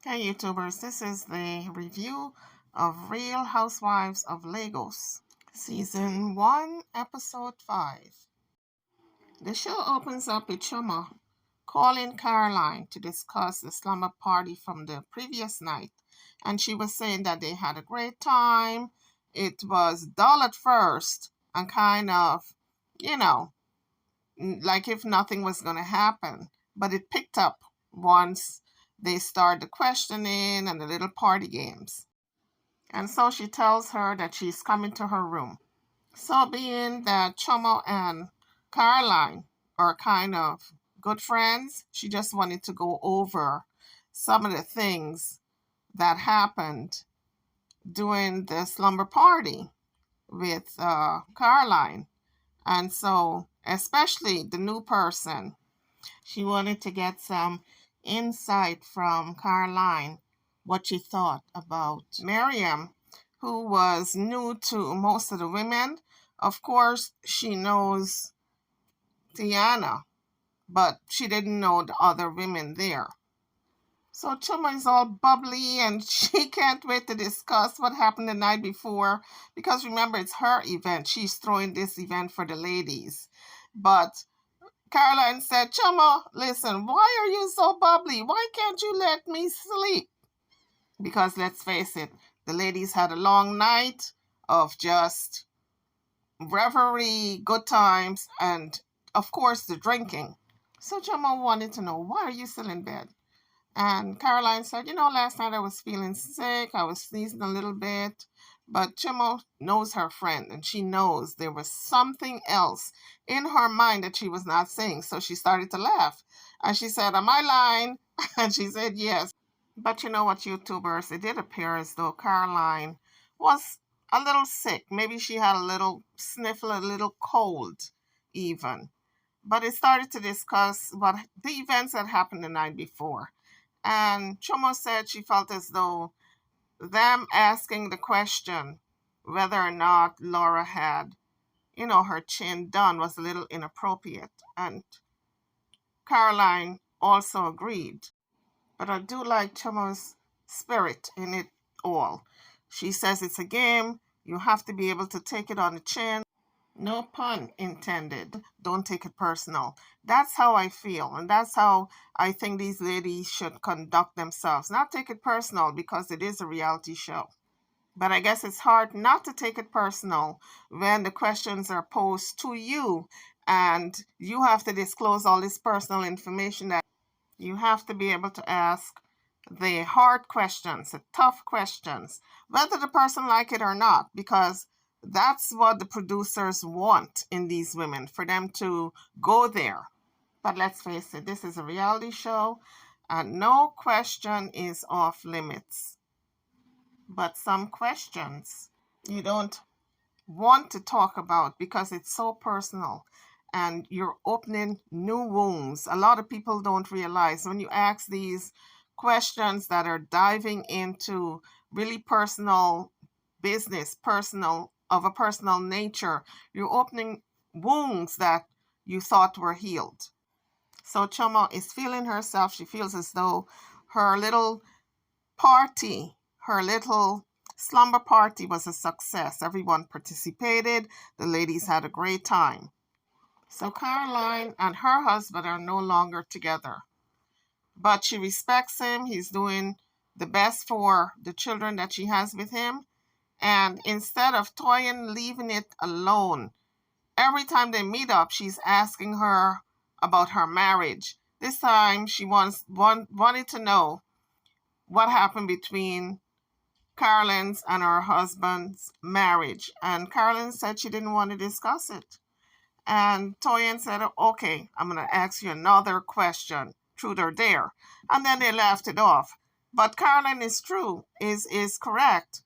Hey YouTubers, this is the review of Real Housewives of Lagos, Season 1, Episode 5. The show opens up with Chuma calling Caroline to discuss the slumber party from the previous night, and she was saying that they had a great time. It was dull at first and kind of, you know, like if nothing was going to happen, but it picked up once they started the questioning and the little party games. And so she tells her that she's coming to her room. So, being that Chomo and Caroline are kind of good friends, she just wanted to go over some of the things that happened during the slumber party with Caroline. And so, especially the new person, she wanted to get some insight from Caroline, what she thought about Miriam, who was new to most of the women. Of course, she knows Tiana, but she didn't know the other women there. So Chuma is all bubbly and she can't wait to discuss what happened the night before because remember, it's her event. She's throwing this event for the ladies. But Caroline said, Chuma, listen, why are you so bubbly? Why can't you let me sleep? Because let's face it, the ladies had a long night of just revelry, good times, and of course the drinking. So Chuma wanted to know, why are you still in bed? And Caroline said, last night I was feeling sick. I was sneezing a little bit. But Chimo knows her friend and she knows there was something else in her mind that she was not saying. So she started to laugh. And she said, am I lying? And she said, yes. But you know what, YouTubers? It did appear as though Caroline was a little sick. Maybe she had a little sniffle, a little cold even. But it started to discuss what the events that happened the night before. And Chomo said she felt as though them asking the question whether or not Laura had, her chin done was a little inappropriate. And Caroline also agreed. But I do like Chomo's spirit in it all. She says it's a game. You have to be able to take it on the chin. No pun intended. Don't take it personal. That's how I feel. And that's how I think these ladies should conduct themselves. Not take it personal because it is a reality show. But I guess it's hard not to take it personal when the questions are posed to you and you have to disclose all this personal information that you have to be able to ask the hard questions, the tough questions, whether the person like it or not, because that's what the producers want in these women, for them to go there. But let's face it, this is a reality show, and no question is off limits. But some questions you don't want to talk about because it's so personal and you're opening new wounds. A lot of people don't realize when you ask these questions that are diving into really personal business, personal of a personal nature, you're opening wounds that you thought were healed. So Choma is feeling herself. She feels as though her little party, her little slumber party was a success. Everyone participated. The ladies had a great time. So Caroline and her husband are no longer together. But she respects him. He's doing the best for the children that she has with him. And instead of Toyin leaving it alone, every time they meet up, she's asking her about her marriage. This time she wanted to know what happened between Carolyn's and her husband's marriage. And Carolyn said she didn't want to discuss it. And Toyin said, okay, I'm going to ask you another question. Truth or dare. And then they laughed it off. But Carolyn is true, is correct.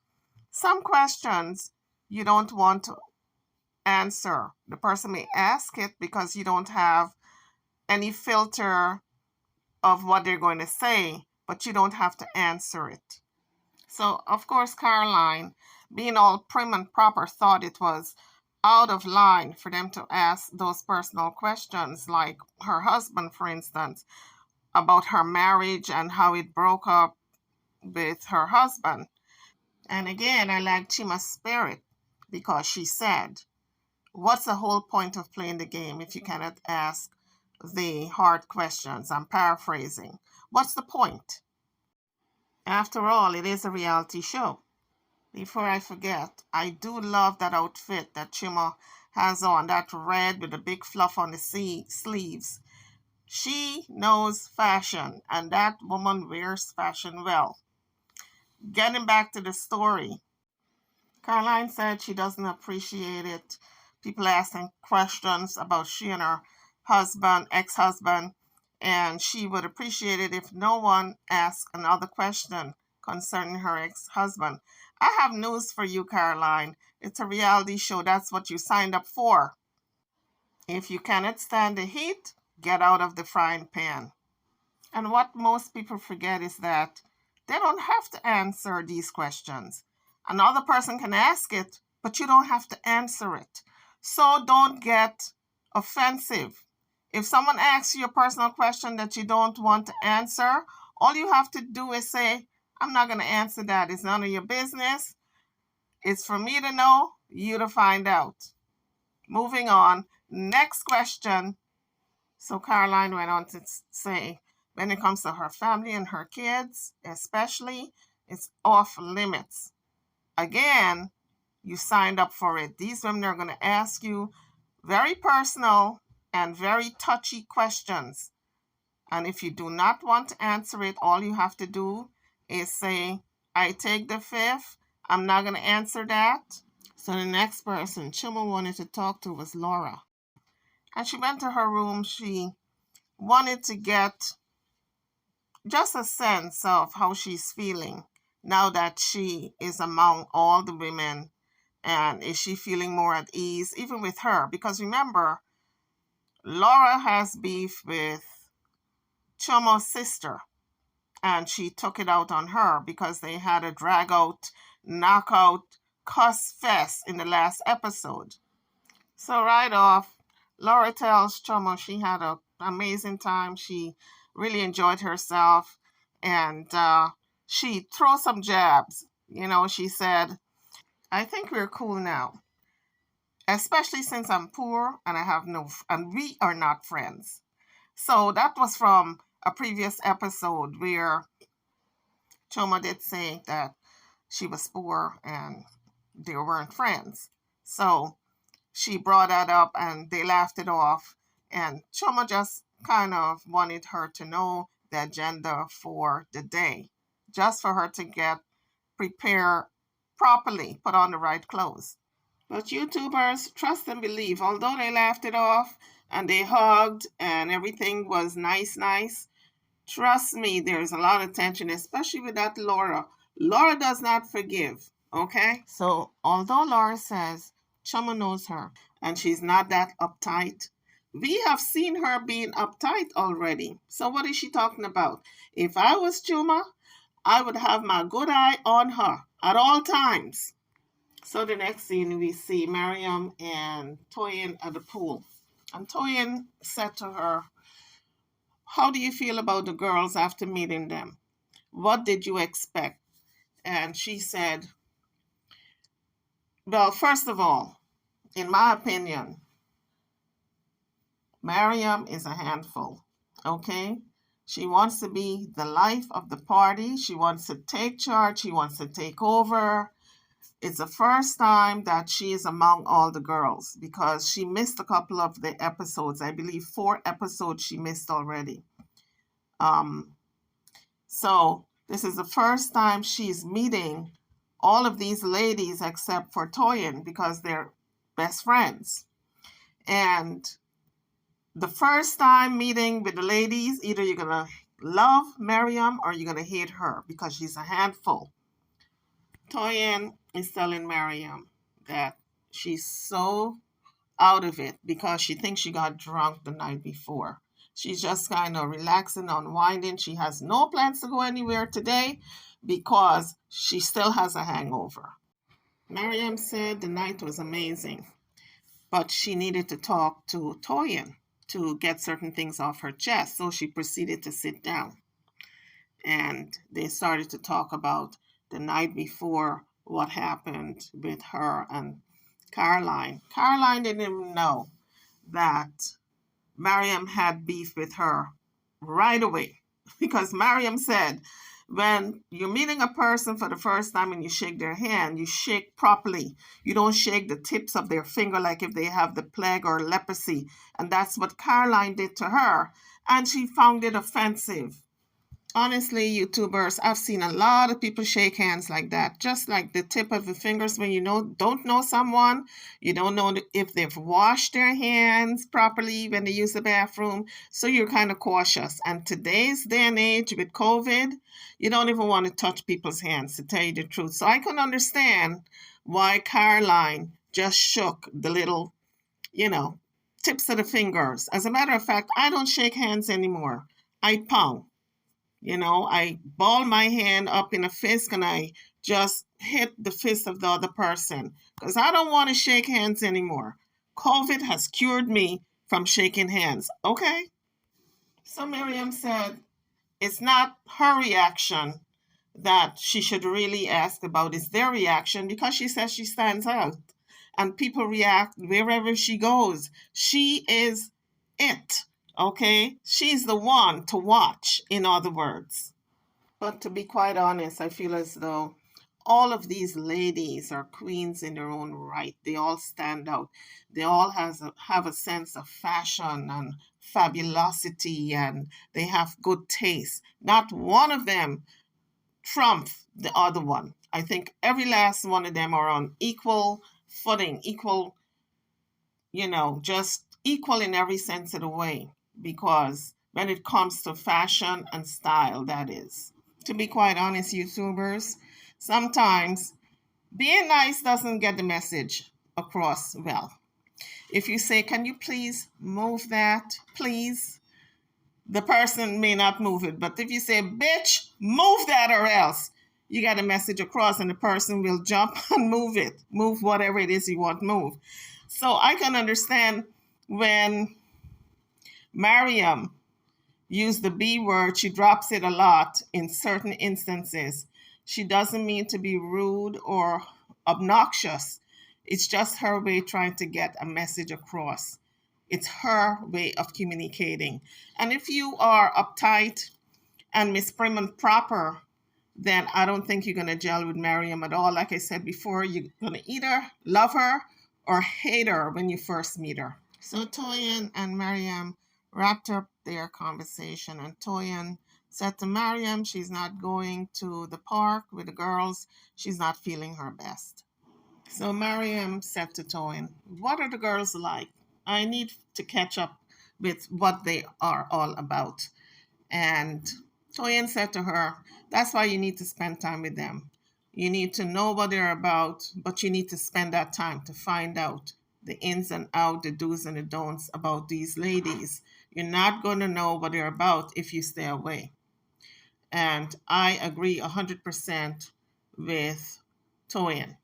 Some questions you don't want to answer. The person may ask it because you don't have any filter of what they're going to say, but you don't have to answer it. So, of course, Caroline, being all prim and proper, thought it was out of line for them to ask those personal questions, like her husband, for instance, about her marriage and how it broke up with her husband. And again, I like Chima's spirit because she said, what's the whole point of playing the game if you cannot ask the hard questions? I'm paraphrasing. What's the point? After all, it is a reality show. Before I forget, I do love that outfit that Chima has on, that red with the big fluff on the sleeves. She knows fashion, and that woman wears fashion well. Getting back to the story, Caroline said she doesn't appreciate it. People asking questions about she and her husband, ex-husband, and she would appreciate it if no one asked another question concerning her ex-husband. I have news for you, Caroline. It's a reality show. That's what you signed up for. If you cannot stand the heat, get out of the frying pan. And what most people forget is that they don't have to answer these questions. Another person can ask it, but you don't have to answer it. So don't get offensive. If someone asks you a personal question that you don't want to answer, all you have to do is say, I'm not going to answer that. It's none of your business. It's for me to know, you to find out. Moving on. Next question. So Caroline went on to say, when it comes to her family and her kids, especially, it's off limits. Again, you signed up for it. These women are going to ask you very personal and very touchy questions. And if you do not want to answer it, all you have to do is say, I take the fifth. I'm not going to answer that. So the next person Chima wanted to talk to was Laura. And she went to her room. She wanted to get just a sense of how she's feeling now that she is among all the women, and is she feeling more at ease even with her, because remember, Laura has beef with Chomo's sister, and she took it out on her because they had a drag out, knockout, cuss fest in the last episode. So right off, Laura tells Chomo she had an amazing time. She really enjoyed herself, and she throws some jabs. She said, I think we're cool now, especially since I'm poor and and we are not friends. So that was from a previous episode where Choma did say that she was poor and they weren't friends. So she brought that up and they laughed it off. And Choma just kind of wanted her to know the agenda for the day, just for her to get prepared properly, put on the right clothes. But YouTubers, trust and believe, although they laughed it off and they hugged and everything was nice, trust me, there's a lot of tension, especially with that Laura. Laura does not forgive, okay? So although Laura says Chuma knows her and she's not that uptight, we have seen her being uptight already. So what is she talking about? If I was Chuma, I would have my good eye on her at all times. So the next scene, we see Miriam and Toyin at the pool. And Toyin said to her, how do you feel about the girls after meeting them? What did you expect? And she said, well, first of all, in my opinion, Miriam is a handful, okay? She wants to be the life of the party. She wants to take charge. She wants to take over. It's the first time that she is among all the girls because she missed a couple of the episodes. I believe 4 episodes she missed already. So this is the first time she's meeting all of these ladies except for Toyin because they're best friends. And the first time meeting with the ladies, either you're going to love Miriam or you're going to hate her because she's a handful. Toyin is telling Miriam that she's so out of it because she thinks she got drunk the night before. She's just kind of relaxing, unwinding. She has no plans to go anywhere today because she still has a hangover. Miriam said the night was amazing, but she needed to talk to Toyin to get certain things off her chest, so she proceeded to sit down. and they started to talk about the night before what happened with her and Caroline. Caroline didn't even know that Miriam had beef with her right away because Miriam said, when you're meeting a person for the first time and you shake their hand, you shake properly. You don't shake the tips of their finger like if they have the plague or leprosy. And that's what Caroline did to her. And she found it offensive. Honestly, YouTubers, I've seen a lot of people shake hands like that, just like the tip of the fingers when you don't know someone, you don't know if they've washed their hands properly when they use the bathroom, so you're kind of cautious. And today's day and age with COVID, you don't even want to touch people's hands, to tell you the truth. So I can understand why Caroline just shook the little, you know, tips of the fingers. As a matter of fact, I don't shake hands anymore. I pound. I ball my hand up in a fist and I just hit the fist of the other person because I don't want to shake hands anymore. COVID has cured me from shaking hands. Okay? So Miriam said it's not her reaction that she should really ask about, it's their reaction because she says she stands out and people react wherever she goes. She is it. Okay? She's the one to watch, in other words. But to be quite honest, I feel as though all of these ladies are queens in their own right. They all stand out. They all have a sense of fashion and fabulosity, and they have good taste. Not one of them trumps the other one. I think every last one of them are on equal footing, just equal in every sense of the way. Because when it comes to fashion and style, that is. To be quite honest, YouTubers, sometimes being nice doesn't get the message across well. If you say, can you please move that, please? The person may not move it. But if you say, bitch, move that or else, you get a message across and the person will jump and move it. Move whatever it is you want move. So I can understand when Miriam use the B word, she drops it a lot in certain instances. She doesn't mean to be rude or obnoxious. It's just her way trying to get a message across. It's her way of communicating. And if you are uptight and Miss Prim and proper, then I don't think you're going to gel with Miriam at all. Like I said before, you're going to either love her or hate her when you first meet her. So Toyin and Miriam wrapped up their conversation, and Toyin said to Miriam she's not going to the park with the girls. She's not feeling her best. So Miriam said to Toyin, what are the girls like? I need to catch up with what they are all about. And Toyin said to her, that's why you need to spend time with them. You need to know what they're about, but you need to spend that time to find out the ins and outs, the do's and the don'ts about these ladies. You're not going to know what they're about if you stay away. And I agree 100% with Toyin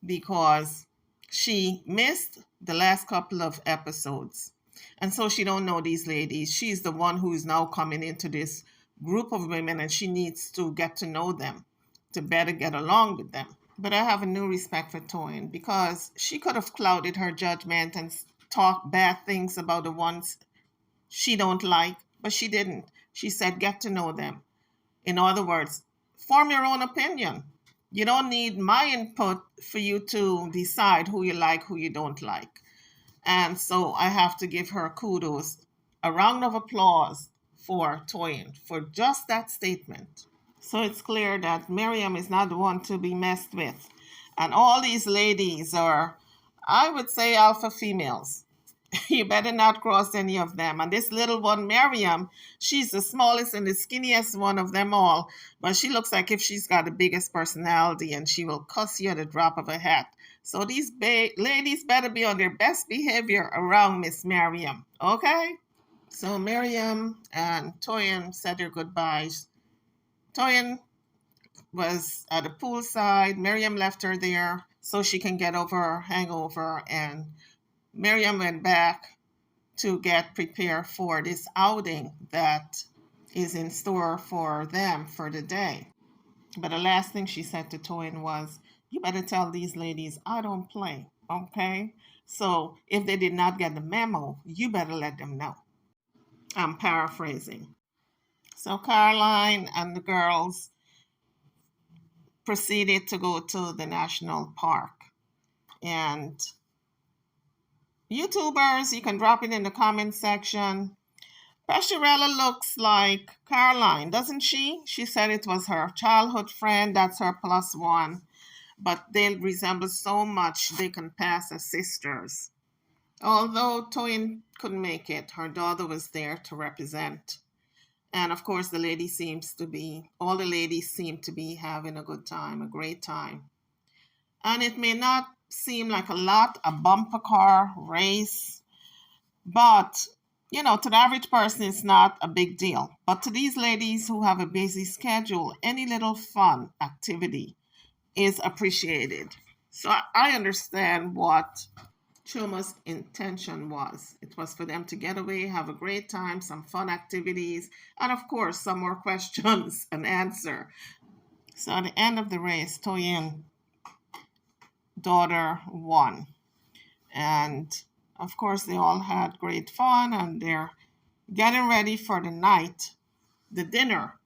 because she missed the last couple of episodes. And so she don't know these ladies. She's the one who is now coming into this group of women and she needs to get to know them to better get along with them. But I have a new respect for Toyin because she could have clouded her judgment and talked bad things about the ones she don't like, but she didn't. She said, get to know them. In other words, form your own opinion. You don't need my input for you to decide who you like, who you don't like. And so I have to give her kudos, a round of applause for Toyin for just that statement. So it's clear that Miriam is not the one to be messed with. And all these ladies are, I would say, alpha females. You better not cross any of them. And this little one, Miriam, she's the smallest and the skinniest one of them all. But she looks like if she's got the biggest personality and she will cuss you at the drop of a hat. So these ladies better be on their best behavior around Miss Miriam. Okay? So Miriam and Toyin said their goodbyes. Toyin was at the poolside. Miriam left her there so she can get over her hangover, and Miriam went back to get prepared for this outing that is in store for them for the day. But the last thing she said to Toyin was, "You better tell these ladies I don't play, okay? So if they did not get the memo, you better let them know." I'm paraphrasing. So Caroline and the girls proceeded to go to the national park. And YouTubers, you can drop it in the comment section. Pastorella looks like Caroline, doesn't she? She said it was her childhood friend, that's her plus one. But they resemble so much they can pass as sisters. Although Toyin couldn't make it, her daughter was there to represent. And of course, all the ladies seem to be having a good time, a great time. And it may not seem like a bumper car race, but to the average person, it's not a big deal. But to these ladies who have a busy schedule, any little fun activity is appreciated. So I understand what Choma's intention was. It was for them to get away, have a great time, some fun activities, and of course, some more questions and answer. So at the end of the race, Toyin daughter won. And of course, they all had great fun and they're getting ready for the night, the dinner.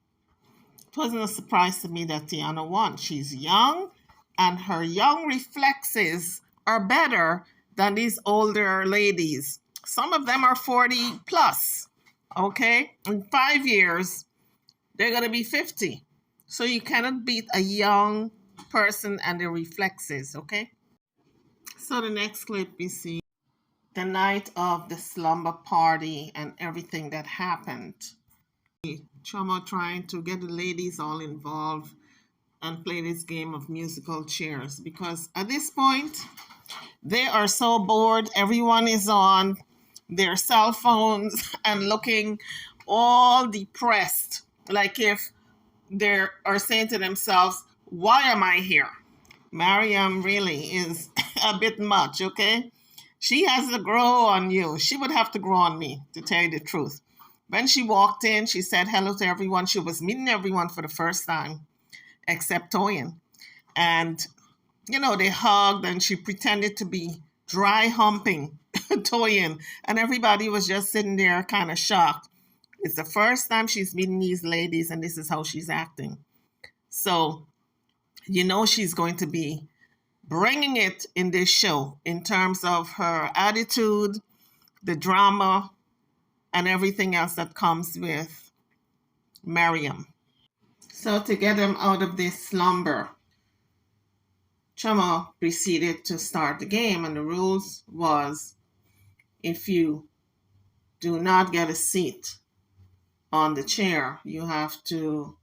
It wasn't a surprise to me that Tiana won. She's young and her young reflexes are better than these older ladies. Some of them are 40 plus, okay? In 5 years, they're going to be 50. So you cannot beat a young person and their reflexes, okay? So the next clip we see the night of the slumber party and everything that happened. Choma trying to get the ladies all involved and play this game of musical chairs because at this point they are so bored. Everyone is on their cell phones and looking all depressed, like if they are saying to themselves, "Why am I here?" Miriam really is a bit much, okay? She has to grow on you. She would have to grow on me, to tell you the truth. When she walked in, she said hello to everyone. She was meeting everyone for the first time, except Toyin. And, they hugged and she pretended to be dry humping Toyin. And everybody was just sitting there kind of shocked. It's the first time she's meeting these ladies and this is how she's acting. So, she's going to be bringing it in this show in terms of her attitude, the drama, and everything else that comes with Miriam. So to get them out of this slumber, Chama proceeded to start the game, and the rules was if you do not get a seat on the chair, you have to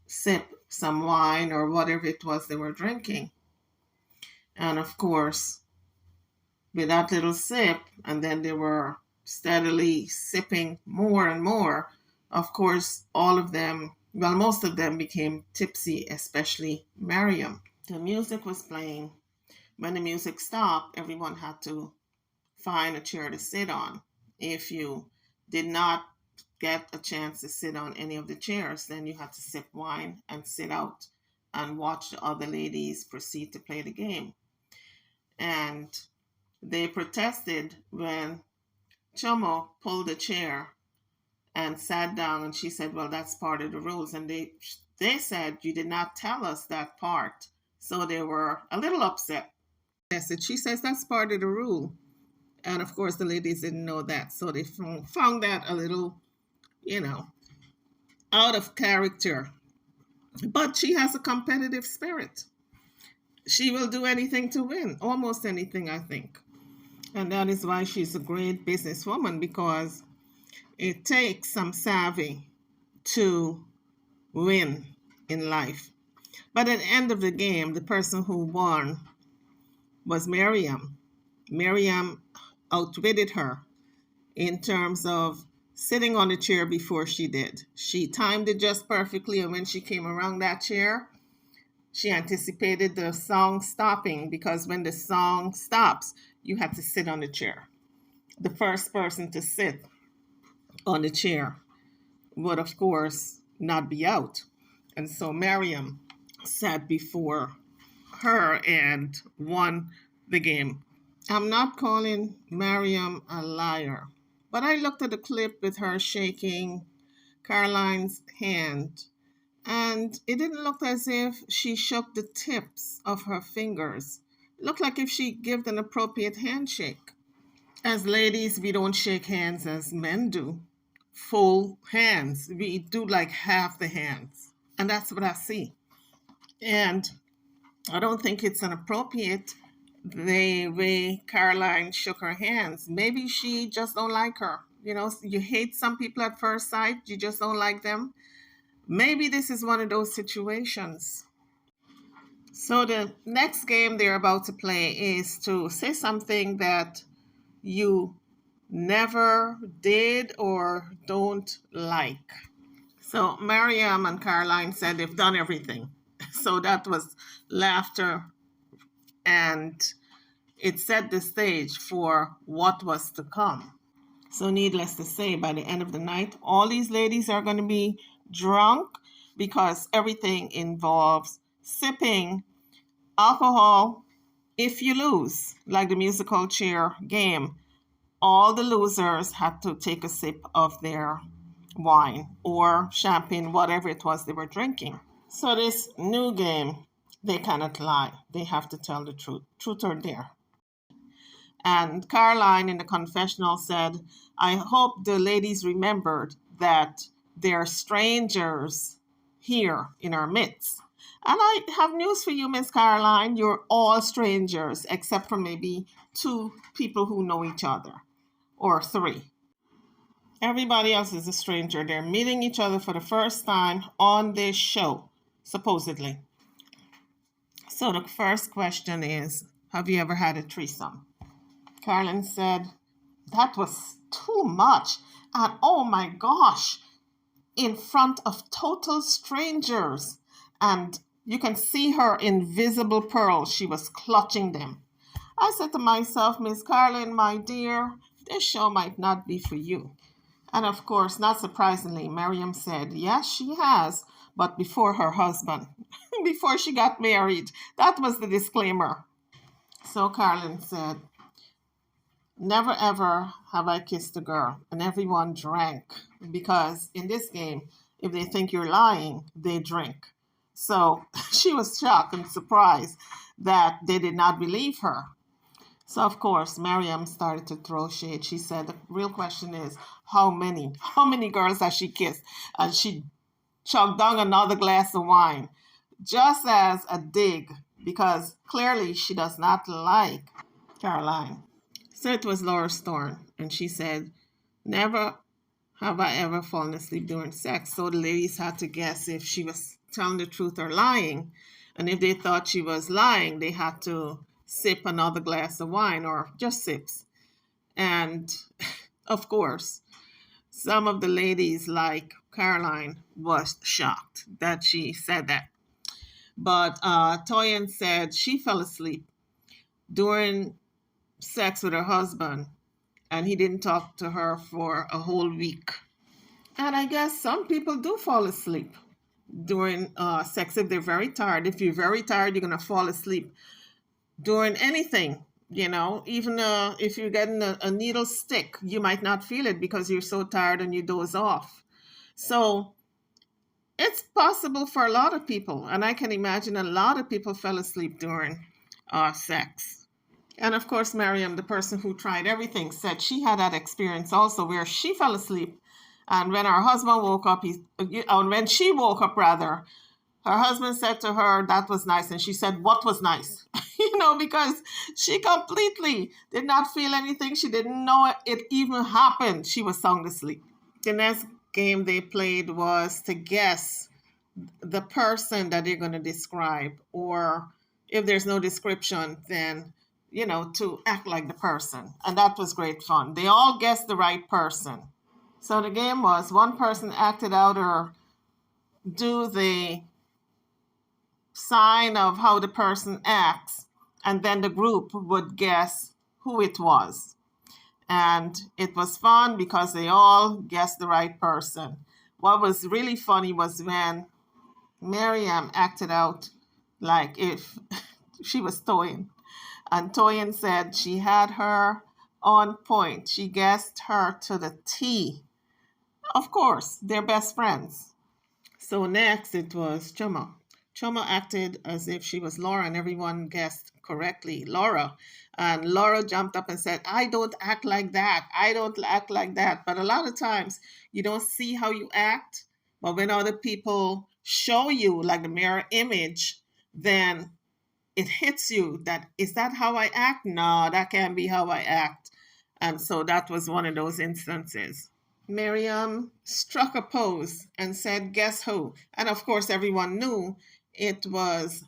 sip some wine or whatever it was they were drinking. And of course, with that little sip, and then they were steadily sipping more and more. Of course, most of them became tipsy, especially Miriam. The music was playing. When the music stopped, everyone had to find a chair to sit on. If you did not get a chance to sit on any of the chairs, then you had to sip wine and sit out and watch the other ladies proceed to play the game. And they protested when Chomo pulled a chair and sat down, and she said, "Well, that's part of the rules." And they said, "You did not tell us that part." So they were a little upset. Yes, and she says that's part of the rule. And of course, the ladies didn't know that. So they found that a little, out of character. But she has a competitive spirit. She will do anything to win, almost anything, I think. And that is why she's a great businesswoman, because it takes some savvy to win in life. But at the end of the game, the person who won was Miriam. Miriam outwitted her in terms of sitting on the chair before she did. She timed it just perfectly, and when she came around that chair, she anticipated the song stopping, because when the song stops, you have to sit on the chair. The first person to sit on the chair would, of course, not be out. And so Miriam sat before her and won the game. I'm not calling Miriam a liar, but I looked at the clip with her shaking Caroline's hand, and it didn't look as if she shook the tips of her fingers. It looked like if she gave an appropriate handshake. As ladies, we don't shake hands as men do. Full hands. We do like half the hands. And that's what I see. And I don't think it's inappropriate the way Caroline shook her hands. Maybe she just don't like her. You know, you hate some people at first sight, you just don't like them. Maybe this is one of those situations. So the next game they're about to play is to say something that you never did or don't like. So Miriam and Caroline said they've done everything. So that was laughter, and it set the stage for what was to come. So needless to say, by the end of the night, all these ladies are going to be drunk because everything involves sipping alcohol. If you lose, like the musical chair game, all the losers had to take a sip of their wine or champagne, whatever it was they were drinking. So this new game, they cannot lie. They have to tell the truth or dare. And Caroline in the confessional said, I hope the ladies remembered that they're strangers here in our midst. And I have news for you, Miss Caroline. You're all strangers, except for maybe 2 people who know each other, or 3. Everybody else is a stranger. They're meeting each other for the first time on this show, supposedly. So the first question is, have you ever had a threesome? Caroline said, that was too much. And oh my gosh, in front of total strangers. And you can see her invisible pearls. She was clutching them. I said to myself, Miss Caroline, my dear, this show might not be for you. And of course, not surprisingly, Miriam said, yes, she has, but before her husband, before she got married. That was the disclaimer. So Caroline said, never ever have I kissed a girl. And everyone drank, because in this game, if they think you're lying, they drink. So she was shocked and surprised that they did not believe her. So, of course, Miriam started to throw shade. She said, the real question is, how many? How many girls has she kissed? And she chugged down another glass of wine, just as a dig, because clearly she does not like Caroline. So it was Laura's turn, and she said, never have I ever fallen asleep during sex. So the ladies had to guess if she was telling the truth or lying. And if they thought she was lying, they had to sip another glass of wine or just sips. And of course, some of the ladies, like Caroline, was shocked that she said that. But Toyin said she fell asleep during sex with her husband, and he didn't talk to her for a whole week. And I guess some people do fall asleep during sex if they're very tired. If you're very tired, you're going to fall asleep during anything. You know, even if you're getting a needle stick, you might not feel it because you're so tired and you doze off. So it's possible for a lot of people. And I can imagine a lot of people fell asleep during sex. And of course, Miriam, the person who tried everything, said she had that experience also where she fell asleep. And when her husband woke up, when she woke up, rather, her husband said to her, that was nice. And she said, what was nice? Because she completely did not feel anything. She didn't know it even happened. She was sound asleep. The next game they played was to guess the person that they're going to describe. Or if there's no description, then, to act like the person. And that was great fun. They all guessed the right person. So the game was one person acted out or do the sign of how the person acts, and then the group would guess who it was. And it was fun because they all guessed the right person. what was really funny was when Miriam acted out like if she was Toyin. And Toyin said she had her on point. She guessed her to the T. Of course, they're best friends. So next it was Chuma. Chuma acted as if she was Laura and everyone guessed correctly, Laura. And Laura jumped up and said, I don't act like that. I don't act like that. But a lot of times you don't see how you act. But when other people show you like the mirror image, then it hits you that, is that how I act? No, that can't be how I act. And so that was one of those instances. Miriam struck a pose and said, guess who? And of course, everyone knew it was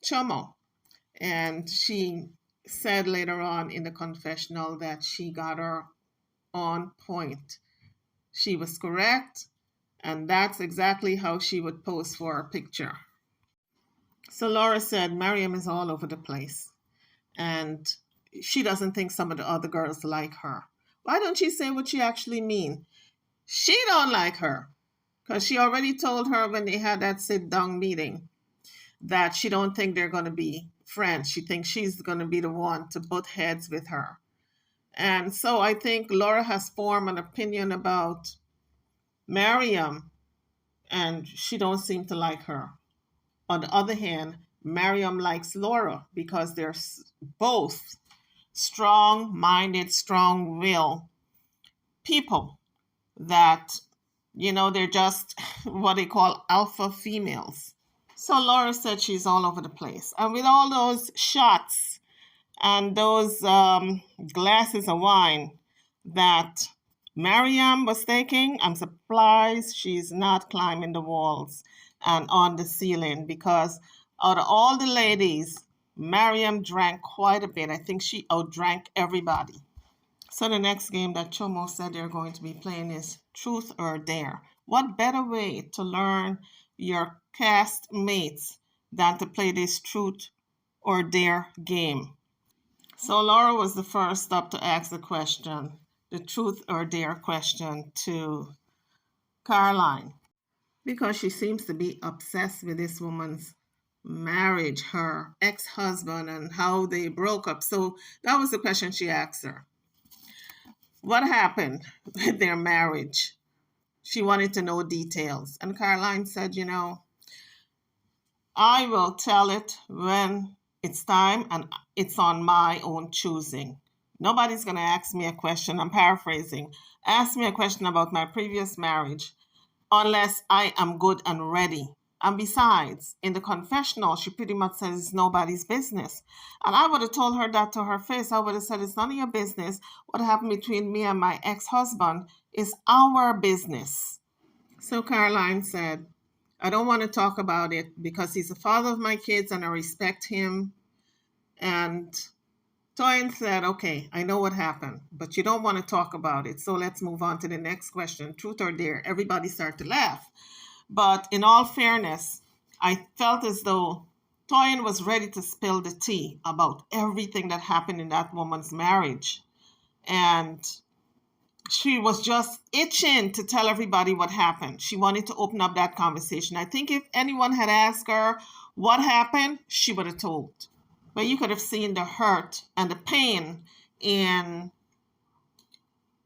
Chomo. And she said later on in the confessional that she got her on point. She was correct, and that's exactly how she would pose for a picture. So Laura said, Miriam is all over the place, and she doesn't think some of the other girls like her. Why don't she say what she actually mean? She don't like her, because she already told her when they had that sit-down meeting that she don't think they're going to be friends. She thinks she's going to be the one to butt heads with her. And so I think Laura has formed an opinion about Miriam, and she don't seem to like her. On the other hand, Miriam likes Laura because they're both strong-minded, strong-willed people that, they're just what they call alpha females. So Laura said she's all over the place. And with all those shots and those glasses of wine that Miriam was taking, I'm surprised she's not climbing the walls and on the ceiling, because out of all the ladies, Miriam drank quite a bit. I think she outdrank everybody. So the next game that Chomo said they're going to be playing is Truth or Dare. What better way to learn your cast mates than to play this Truth or Dare game? So Laura was the first up to ask the question, the Truth or Dare question, to Caroline, because she seems to be obsessed with this woman's marriage, her ex-husband, and how they broke up. So that was the question she asked her. What happened with their marriage? She wanted to know details. And Caroline said, I will tell it when it's time and it's on my own choosing. Nobody's going to ask me a question. I'm paraphrasing. Ask me a question about my previous marriage unless I am good and ready. And besides, in the confessional, she pretty much says it's nobody's business. And I would have told her that to her face. I would have said, it's none of your business. What happened between me and my ex-husband is our business. So Caroline said, I don't want to talk about it because he's the father of my kids and I respect him. And Toyin said, okay, I know what happened, but you don't want to talk about it. So let's move on to the next question, truth or dare. Everybody started to laugh. But in all fairness, I felt as though Toyin was ready to spill the tea about everything that happened in that woman's marriage. And she was just itching to tell everybody what happened. She wanted to open up that conversation. I think if anyone had asked her what happened, she would have told. But you could have seen the hurt and the pain in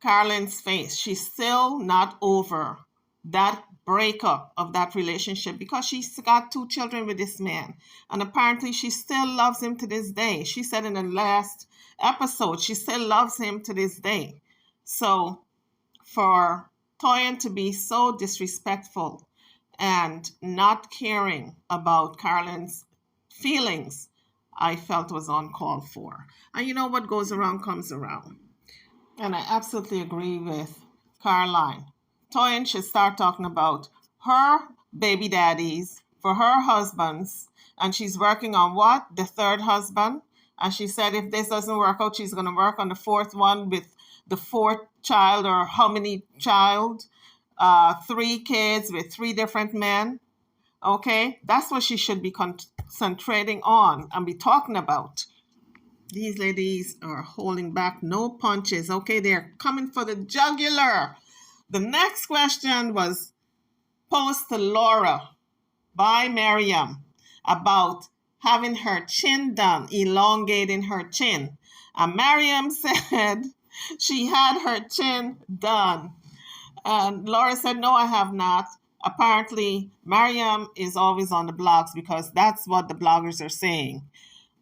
Caroline's face. She's still not over that breakup of that relationship because she's got 2 children with this man. And apparently she still loves him to this day. She said in the last episode, she still loves him to this day. So for Toyin to be so disrespectful and not caring about Caroline's feelings, I felt was uncalled for. And you know what goes around comes around. And I absolutely agree with Caroline. Toyin should start talking about her baby daddies for her husbands. And she's working on what? The 3rd husband. And she said if this doesn't work out, she's going to work on the 4th one with the 4th child, or how many child? 3 kids with 3 different men. Okay, that's what she should be concentrating on and be talking about. These ladies are holding back no punches. Okay, they're coming for the jugular. The next question was posed to Laura by Miriam about having her chin done, elongating her chin. And Miriam said she had her chin done. And Laura said, no, I have not. Apparently, Miriam is always on the blogs because that's what the bloggers are saying.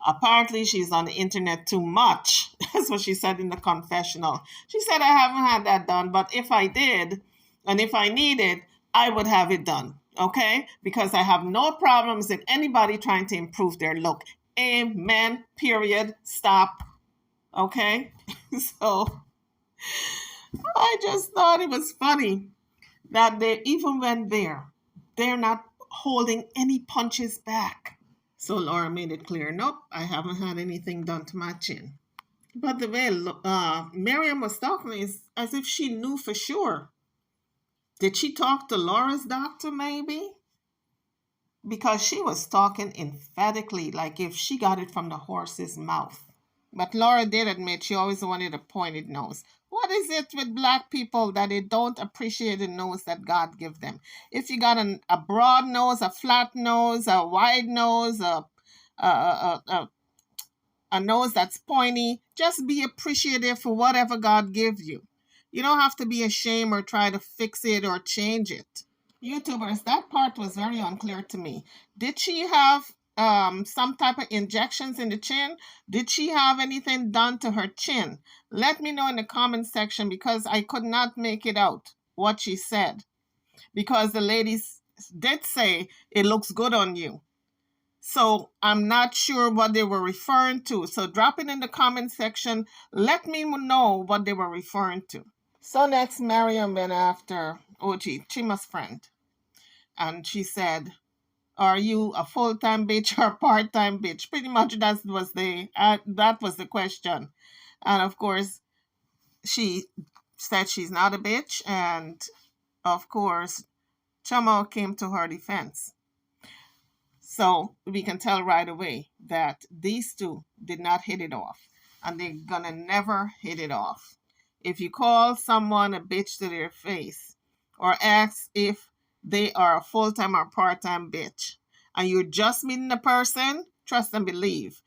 Apparently, she's on the internet too much. That's what she said in the confessional. She said, I haven't had that done, but if I did, and if I needed, I would have it done. Okay? Because I have no problems with anybody trying to improve their look. Amen. Period. Stop. Okay? So I just thought it was funny that they even went there. They're not holding any punches back. So Laura made it clear, nope, I haven't had anything done to my chin. But the way Miriam was talking is as if she knew for sure. Did she talk to Laura's doctor maybe? Because she was talking emphatically like if she got it from the horse's mouth. But Laura did admit she always wanted a pointed nose. What is it with black people that they don't appreciate the nose that God give them? If you got a broad nose, a flat nose, a wide nose, a nose that's pointy, just be appreciative for whatever God gives you. You don't have to be ashamed or try to fix it or change it. YouTubers, that part was very unclear to me. Did she have some type of injections in the chin? Did she have anything done to her chin? Let me know in the comment section because I could not make it out what she said. Because the ladies did say it looks good on you. So I'm not sure what they were referring to. So drop it in the comment section. Let me know what they were referring to. So next, Miriam went after OG, Chima's friend. And she said, are you a full-time bitch or a part-time bitch? Pretty much that was the question. And of course, she said she's not a bitch. And of course, Chamo came to her defense. So we can tell right away that these two did not hit it off. And they're gonna never hit it off. If you call someone a bitch to their face or ask if they are a full-time or part-time bitch and you're just meeting the person, trust and believe,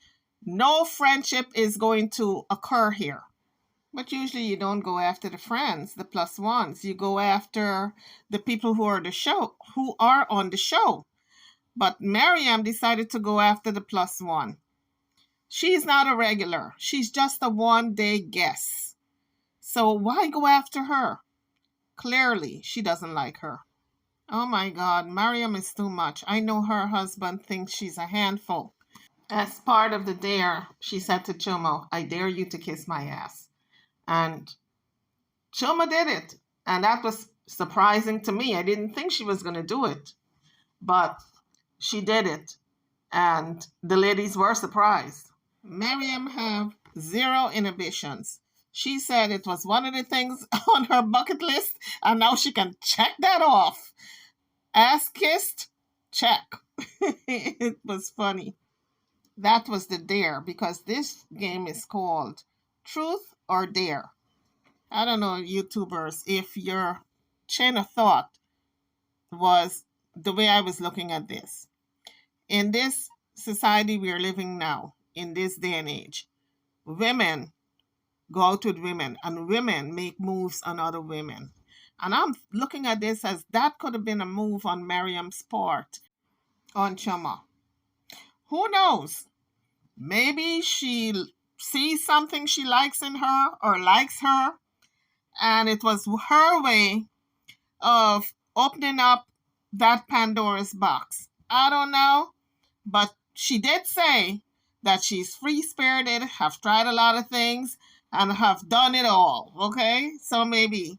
no friendship is going to occur here. But usually you don't go after the friends, the plus ones. You go after the people who are on the show. But Miriam decided to go after the plus one. She's not a regular. She's just a one-day guest. So why go after her? Clearly, she doesn't like her. Oh my God, Miriam is too much. I know her husband thinks she's a handful. As part of the dare, she said to Chomo, I dare you to kiss my ass. And Chomo did it. And that was surprising to me. I didn't think she was going to do it. But she did it. And the ladies were surprised. Miriam have zero inhibitions. She said it was one of the things on her bucket list, and now she can check that off. Ass kissed, check. It was funny. That was the dare, because this game is called Truth or Dare. I don't know, YouTubers, if your chain of thought was the way I was looking at this. In this society we are living now, in this day and age, women go out with women and women make moves on other women. And I'm looking at this as that could have been a move on Miriam's part on Chama. Who knows? Maybe she sees something she likes in her or likes her, and it was her way of opening up that Pandora's box. I don't know, but she did say that she's free-spirited, have tried a lot of things, and have done it all, okay? So maybe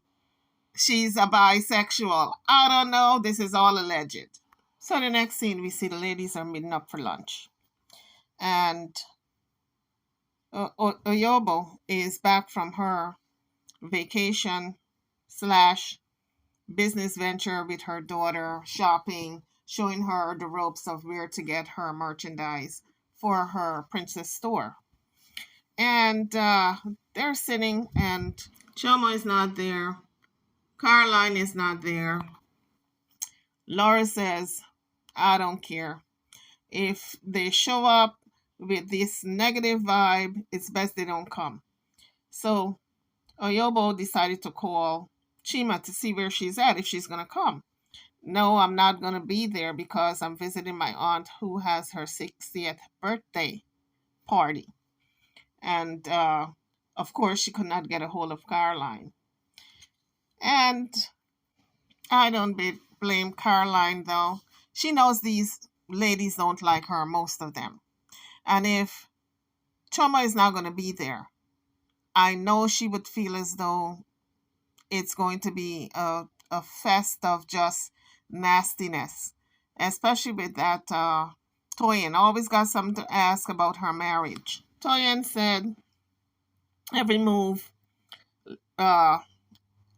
she's a bisexual. I don't know. This is all alleged. So the next scene, we see the ladies are meeting up for lunch. And Oyobo is back from her vacation / business venture with her daughter, shopping, showing her the ropes of where to get her merchandise for her princess store. And they're sitting, and Choma is not there Caroline is not there. Laura says, I don't care. If they show up with this negative vibe, it's best they don't come. So Oyobo decided to call Chima to see where she's at, if she's going to come. No, I'm not going to be there because I'm visiting my aunt who has her 60th birthday party. And of course, she could not get a hold of Caroline. And I don't blame Caroline, though. She knows these ladies don't like her, most of them. And if Choma is not going to be there, I know she would feel as though it's going to be a fest of just nastiness, especially with that Toyin. Always got something to ask about her marriage. Toyin said every move uh,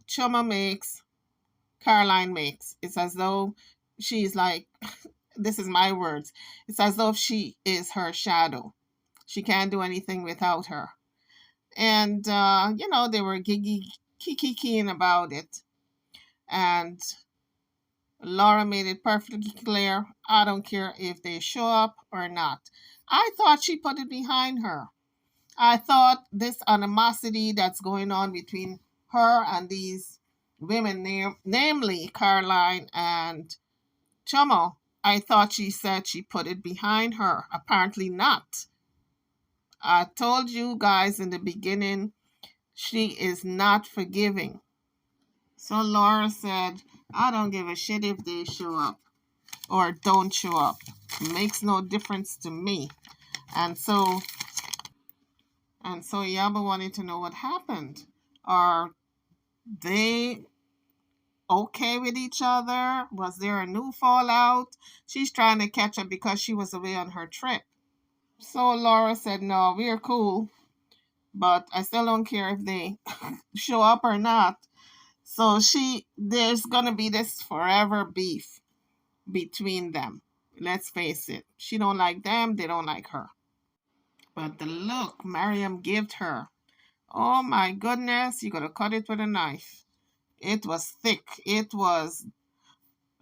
Choma makes, Caroline makes. It's as though she's like, this is my words, it's as though she is her shadow. She can't do anything without her. And, they were kikiing about it. And Laura made it perfectly clear, I don't care if they show up or not. I thought she put it behind her. I thought this animosity that's going on between her and these women, namely Caroline and Chomo, I thought she said she put it behind her. Apparently not. I told you guys in the beginning, she is not forgiving. So Laura said, I don't give a shit if they show up or don't show up. It makes no difference to me. And so Yaba wanted to know what happened. Are they okay with each other? Was there a new fallout? She's trying to catch up because she was away on her trip. So Laura said, no, we're cool, but I still don't care if they show up or not. So there's going to be this forever beef between them. Let's face it. She don't like them, they don't like her. But the look Miriam gave her, oh my goodness, you got to cut it with a knife. It was thick. It was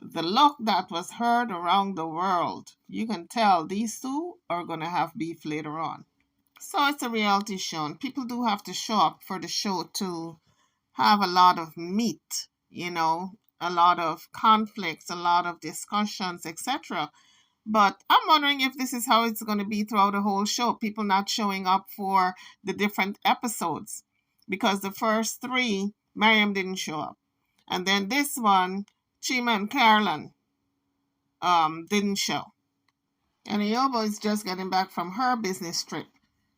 the look that was heard around the world. You can tell these two are going to have beef later on. So it's a reality show, and people do have to show up for the show to have a lot of meat, a lot of conflicts, a lot of discussions, etc. But I'm wondering if this is how it's going to be throughout the whole show. People not showing up for the different episodes. Because the first three, Miriam didn't show up. And then this one, Chima and Carolyn didn't show. And Iobo is just getting back from her business trip.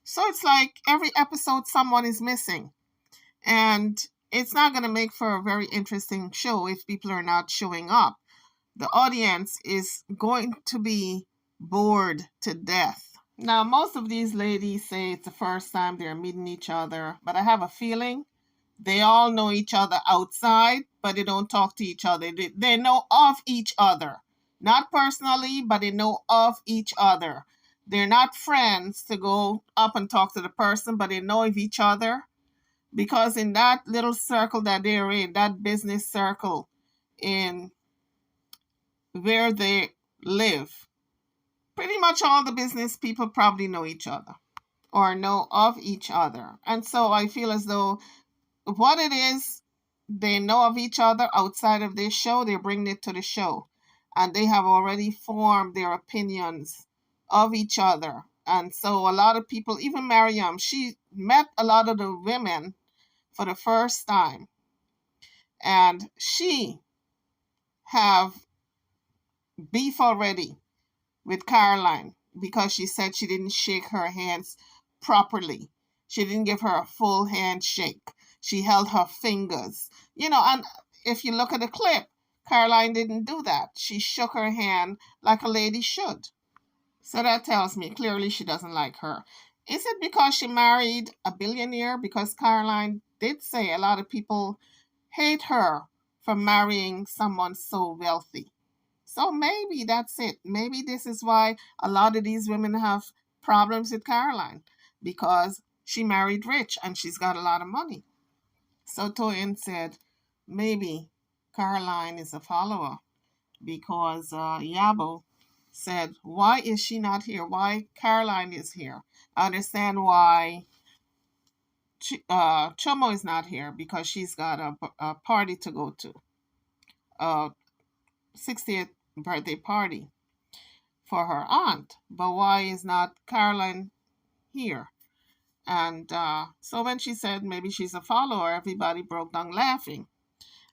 So it's like every episode someone is missing. And it's not going to make for a very interesting show if people are not showing up. The audience is going to be bored to death. Now, most of these ladies say it's the first time they're meeting each other, but I have a feeling they all know each other outside, but they don't talk to each other. They know of each other. Not personally, but they know of each other. They're not friends to go up and talk to the person, but they know of each other. Because in that little circle that they're in, that business circle in where they live, pretty much all the business people probably know each other or know of each other. And so I feel as though what it is, they know of each other outside of this show, they're bringing it to the show. And they have already formed their opinions of each other. And so a lot of people, even Miriam, she met a lot of the women for the first time. And she have beef already with Caroline because she said she didn't shake her hands properly. She didn't give her a full handshake. She held her fingers. And if you look at the clip, Caroline didn't do that. She shook her hand like a lady should. So that tells me clearly she doesn't like her. Is it because she married a billionaire? Because Caroline did say a lot of people hate her for marrying someone so wealthy. So maybe that's it. Maybe this is why a lot of these women have problems with Caroline, because she married rich and she's got a lot of money. So Toyin said, maybe Caroline is a follower because Yabo said, why is she not here? Why Caroline is here? I understand why Chomo is not here because she's got a party to go to, a 60th birthday party for her aunt. But why is not Caroline here? And so when she said maybe she's a follower, everybody broke down laughing.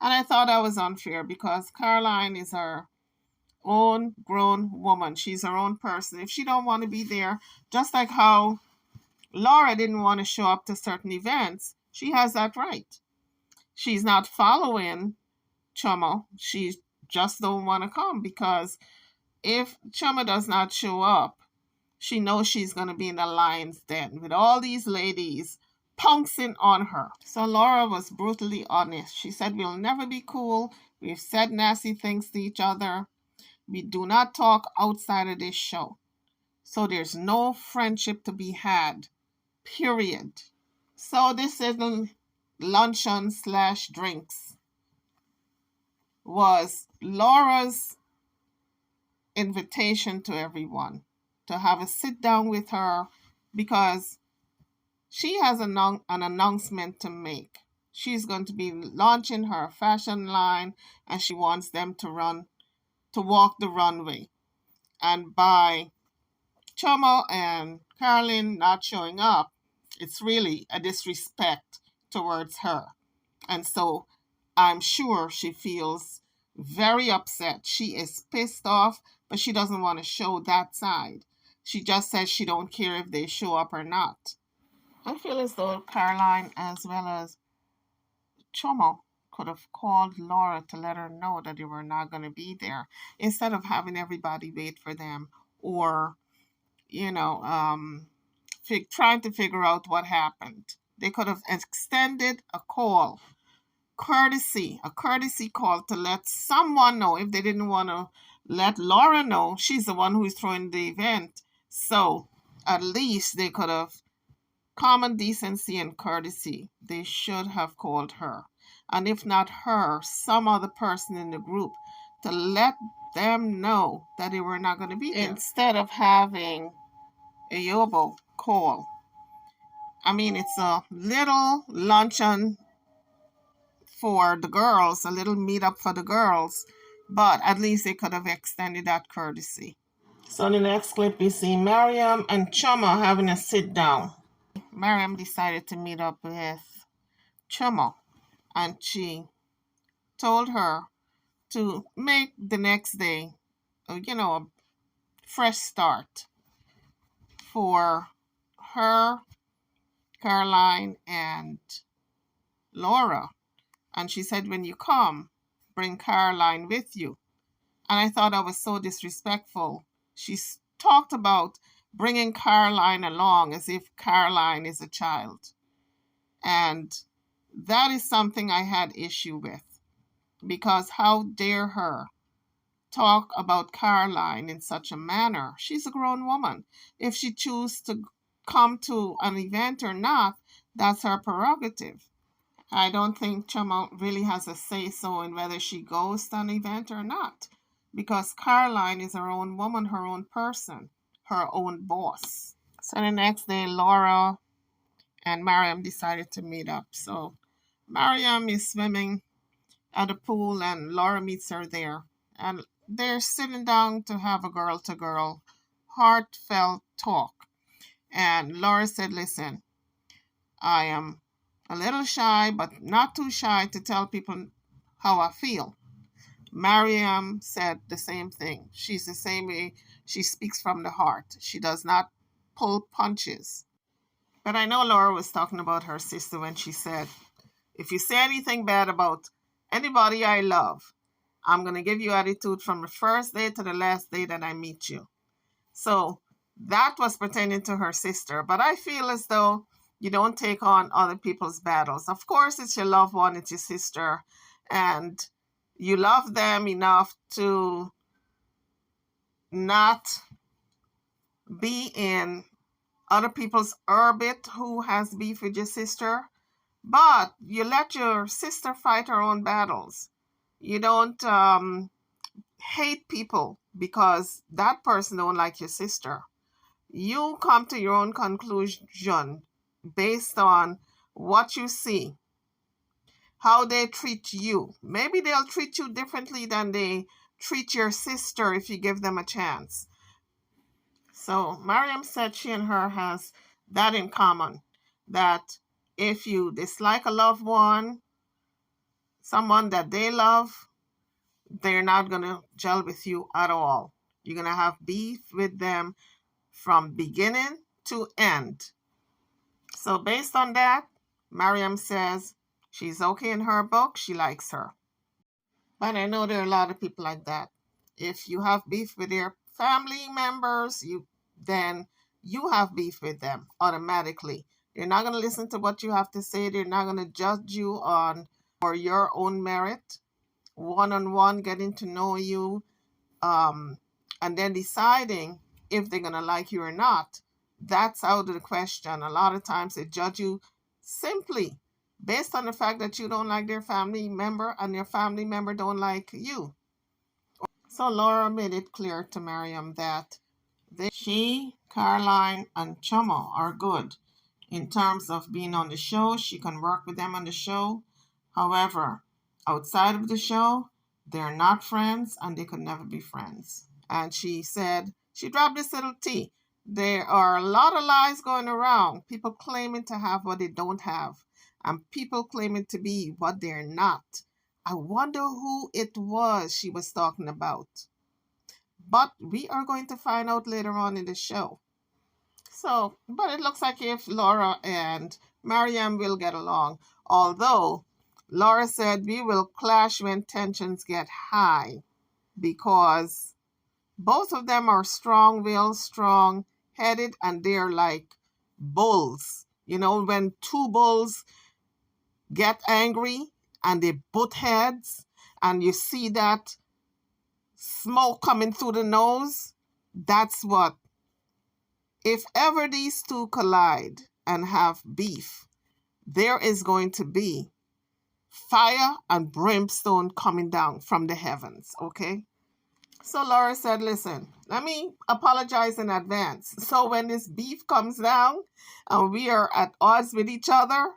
And I thought that was unfair because Caroline is her own grown woman. She's her own person. If she don't want to be there, just like how Laura didn't want to show up to certain events, she has that right. She's not following Chuma. She just don't want to come because if Chuma does not show up, she knows she's going to be in the lion's den with all these ladies pouncing on her. So Laura was brutally honest. She said, we'll never be cool. We've said nasty things to each other. We do not talk outside of this show. So there's no friendship to be had, period. So this little luncheon / drinks was Laura's invitation to everyone to have a sit down with her because she has an announcement to make. She's going to be launching her fashion line and she wants them to walk the runway. And by Chomo and Carolyn not showing up, it's really a disrespect towards her. And so I'm sure she feels very upset. She is pissed off, but she doesn't want to show that side. She just says she don't care if they show up or not. I feel as though Caroline as well as Chomo could have called Laura to let her know that they were not going to be there instead of having everybody wait for them or, trying to figure out what happened. They could have extended a courtesy call to let someone know if they didn't want to let Laura know. She's the one who is throwing the event. So at least they could have common decency and courtesy. They should have called her. And if not her, some other person in the group to let them know that they were not going to be there. Instead of having a Yobo call. I mean, it's a little luncheon for the girls, a little meetup for the girls, but at least they could have extended that courtesy. So in the next clip, we see Miriam and Chuma having a sit down. Miriam decided to meet up with Chuma, and she told her to make the next day, a fresh start for her, Caroline, and Laura. And she said, when you come, bring Caroline with you. And I thought that was so disrespectful. She talked about bringing Caroline along as if Caroline is a child. And that is something I had issue with. Because how dare her talk about Caroline in such a manner? She's a grown woman. If she chooses to come to an event or not, that's her prerogative. I don't think Chuma really has a say-so in whether she goes to an event or not. Because Caroline is her own woman, her own person, her own boss. So the next day, Laura and Miriam decided to meet up. So Miriam is swimming at the pool and Laura meets her there. And they're sitting down to have a girl-to-girl, heartfelt talk. And Laura said, listen, I am a little shy, but not too shy to tell people how I feel. Miriam said the same thing. She's the same way. She speaks from the heart. She does not pull punches. But I know Laura was talking about her sister when she said, if you say anything bad about anybody I love, I'm going to give you attitude from the first day to the last day that I meet you. So that was pertaining to her sister. But I feel as though you don't take on other people's battles. Of course, it's your loved one, it's your sister, and you love them enough to not be in other people's orbit who has beef with your sister. But you let your sister fight her own battles. You don't hate people because that person don't like your sister. You come to your own conclusion based on what you see, how they treat you. Maybe they'll treat you differently than they treat your sister if you give them a chance. So Miriam said she and her has that in common, that if you dislike a loved one, someone that they love, they're not going to gel with you at all. You're going to have beef with them from beginning to end. So based on that, Miriam says she's okay in her book. She likes her. But I know there are a lot of people like that. If you have beef with your family members, then you have beef with them automatically. They're not going to listen to what you have to say. They're not going to judge you on for your own merit. One-on-one, getting to know you, and then deciding if they're going to like you or not. That's out of the question. A lot of times they judge you simply based on the fact that you don't like their family member and your family member don't like you. So Laura made it clear to Miriam that she, Caroline, and Chummo are good. In terms of being on the show, she can work with them on the show. However, outside of the show, they're not friends and they could never be friends. And she said, she dropped this little tea. There are a lot of lies going around. People claiming to have what they don't have, and people claiming to be what they're not. I wonder who it was she was talking about. But we are going to find out later on in the show. So, but it looks like if Laura and Miriam will get along. Although Laura said we will clash when tensions get high because both of them are strong-willed, strong-headed, and they're like bulls. You know, when two bulls get angry and they butt heads and you see that smoke coming through the nose, that's what. If ever these two collide and have beef, there is going to be fire and brimstone coming down from the heavens, okay? So Laura said, listen, let me apologize in advance. So when this beef comes down and we are at odds with each other,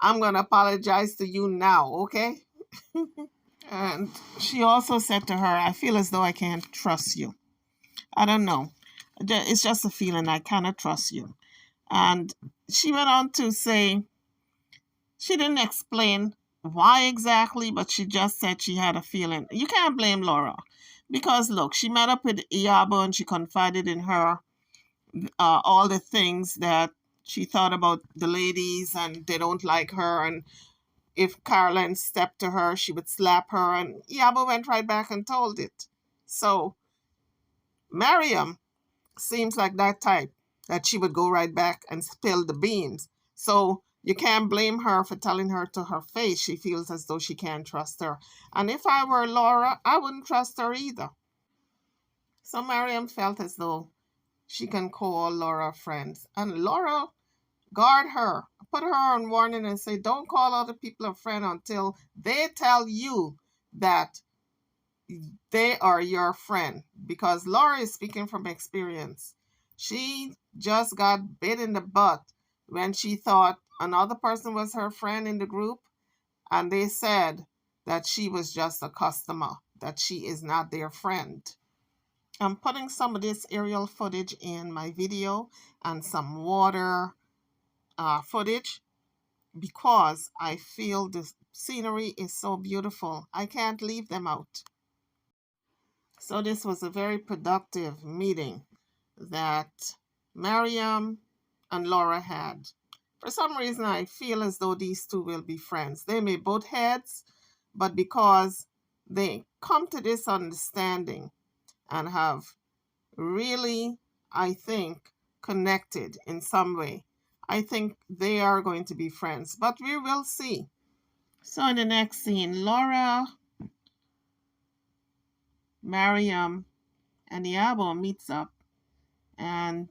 I'm going to apologize to you now, okay? And she also said to her, I feel as though I can't trust you. I don't know. It's just a feeling I cannot trust you. And she went on to say, she didn't explain why exactly, but she just said she had a feeling. You can't blame Laura because, look, she met up with Iyabo and she confided in her all the things that she thought about the ladies and they don't like her. And if Caroline stepped to her, she would slap her. And Iyabo went right back and told it. So Miriam seems like that type that she would go right back and spill the beans. So you can't blame her for telling her to her face she feels as though she can't trust her. And if I were Laura, I wouldn't trust her either. So Miriam felt as though she can call Laura friends. And Laura, guard her. Put her on warning and say, don't call other people a friend until they tell you that they are your friend, because Laura is speaking from experience. She just got bit in the butt when she thought another person was her friend in the group, and they said that she was just a customer, that she is not their friend. I'm putting some of this aerial footage in my video and some water footage because I feel the scenery is so beautiful. I can't leave them out. So this was a very productive meeting that Miriam and Laura had. For some reason, I feel as though these two will be friends. They may butt heads, but because they come to this understanding and have really, I think, connected in some way, I think they are going to be friends. But we will see. So in the next scene, Laura, Miriam, and Iyabo meets up, and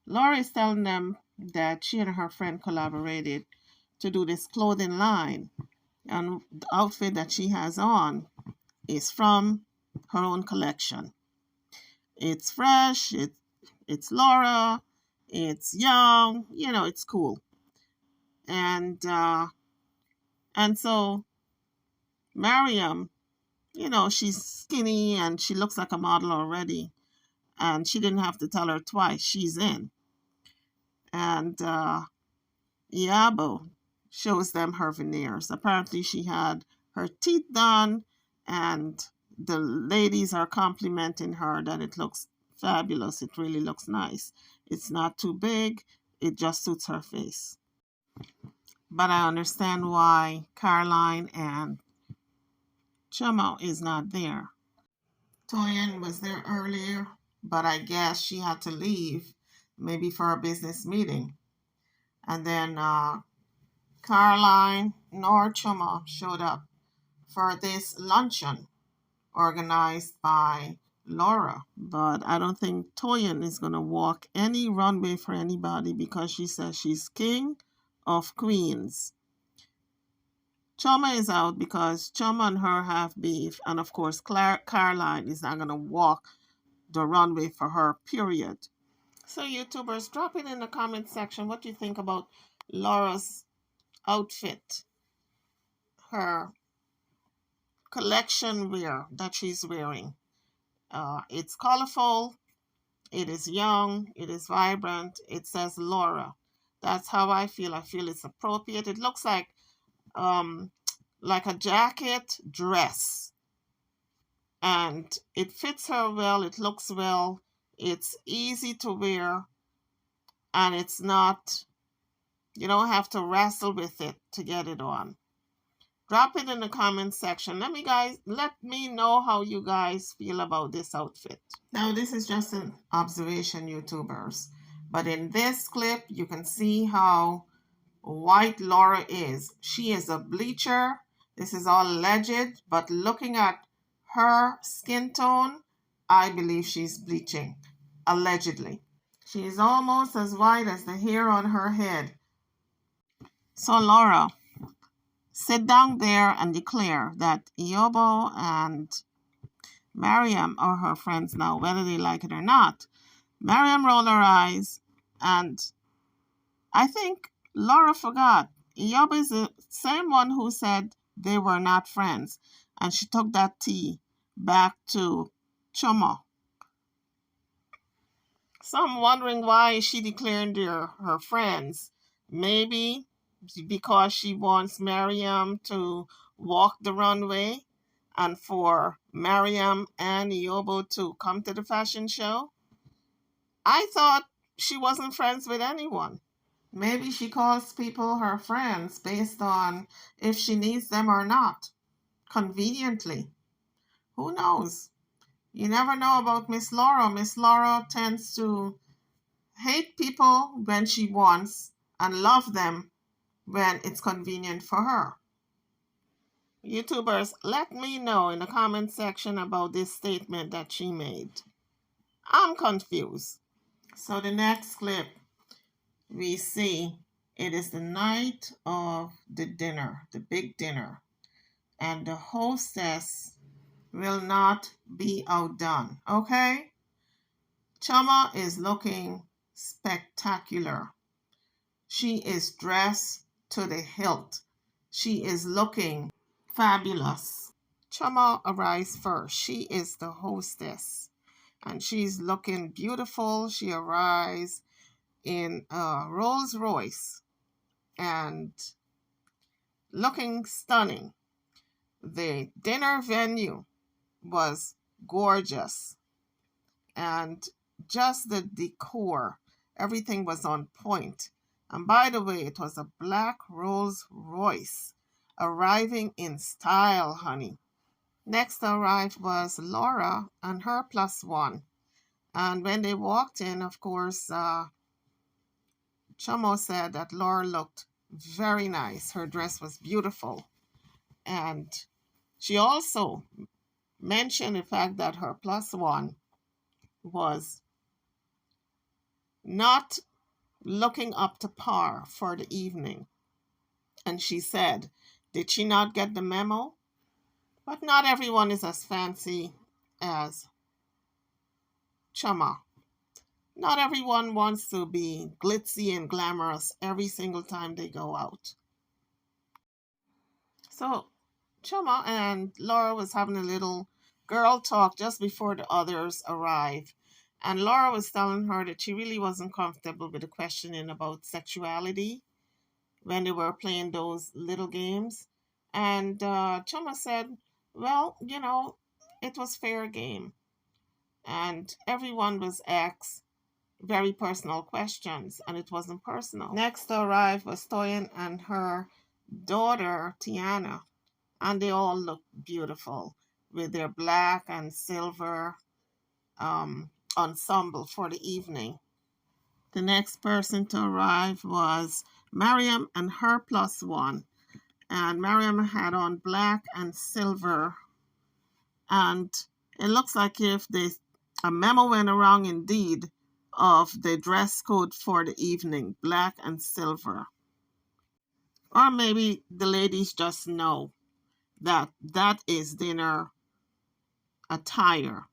Laura is telling them that she and her friend collaborated to do this clothing line. And the outfit that she has on is from her own collection. It's fresh, it's Laura, it's young, it's cool. And so Miriam, she's skinny and she looks like a model already. And she didn't have to tell her twice, she's in. And Yabo shows them her veneers. Apparently she had her teeth done, and the ladies are complimenting her that it looks fabulous. It really looks nice. It's not too big. It just suits her face. But I understand why Caroline and Chamo is not there. Toyin was there earlier, but I guess she had to leave, maybe for a business meeting. And then Caroline nor Chuma showed up for this luncheon organized by Laura. But I don't think Toyin is going to walk any runway for anybody because she says she's king of queens. Chuma is out because Chuma and her have beef. And of course, Caroline is not going to walk the runway for her, period. So YouTubers, drop it in the comment section what you think about Laura's outfit, her collection wear that she's wearing. It's colorful, it is young, it is vibrant, it says Laura. That's how I feel. I feel it's appropriate. It looks like a jacket dress, and it fits her well, it looks well, it's easy to wear, and it's not, you don't have to wrestle with it to get it on. Drop it in the comment section. Let me know how you guys feel about this outfit. Now, this is just an observation, YouTubers. But in this clip, you can see how white Laura is. She is a bleacher. This is all alleged, but looking at her skin tone, I believe she's bleaching, allegedly. She is almost as white as the hair on her head. So Laura, sit down there and declare that Yobo and Miriam are her friends now, whether they like it or not. Miriam rolled her eyes, and I think Laura forgot. Yobo is the same one who said they were not friends, and she took that tea back to Chomo. So I'm wondering why she declared they're her friends. Maybe because she wants Miriam to walk the runway and for Miriam and Yobo to come to the fashion show. I thought she wasn't friends with anyone. Maybe she calls people her friends based on if she needs them or not, conveniently. Who knows? You never know about Miss Laura. Miss Laura tends to hate people when she wants and love them when it's convenient for her. YouTubers, let me know in the comment section about this statement that she made. I'm confused. So the next clip, we see it is the night of the dinner, the big dinner, and the hostess will not be outdone, okay? Chama is looking spectacular. She is dressed to the hilt. She is looking fabulous. Chama arrives first. She is the hostess, and she's looking beautiful. She arrives in a Rolls Royce and looking stunning. The dinner venue was gorgeous, and just the decor, everything was on point. And by the way, it was a black Rolls Royce, arriving in style, honey. Next arrived was Laura and her plus one. And when they walked in, of course, Chomo said that Laura looked very nice. Her dress was beautiful. And she also mentioned the fact that her plus one was not looking up to par for the evening. And she said, did she not get the memo? But not everyone is as fancy as Chama. Not everyone wants to be glitzy and glamorous every single time they go out. So Chama and Laura was having a little girl talk just before the others arrived. And Laura was telling her that she really wasn't comfortable with the questioning about sexuality when they were playing those little games. And Chama said, well, it was fair game. And everyone was asked very personal questions, and it wasn't personal. Next to arrive was Toyin and her daughter, Tiana, and they all looked beautiful with their black and silver ensemble for the evening. The next person to arrive was Miriam and her plus one. And Miriam had on black and silver. And it looks like if a memo went around indeed of the dress code for the evening, black and silver. Or maybe the ladies just know that that is dinner attire.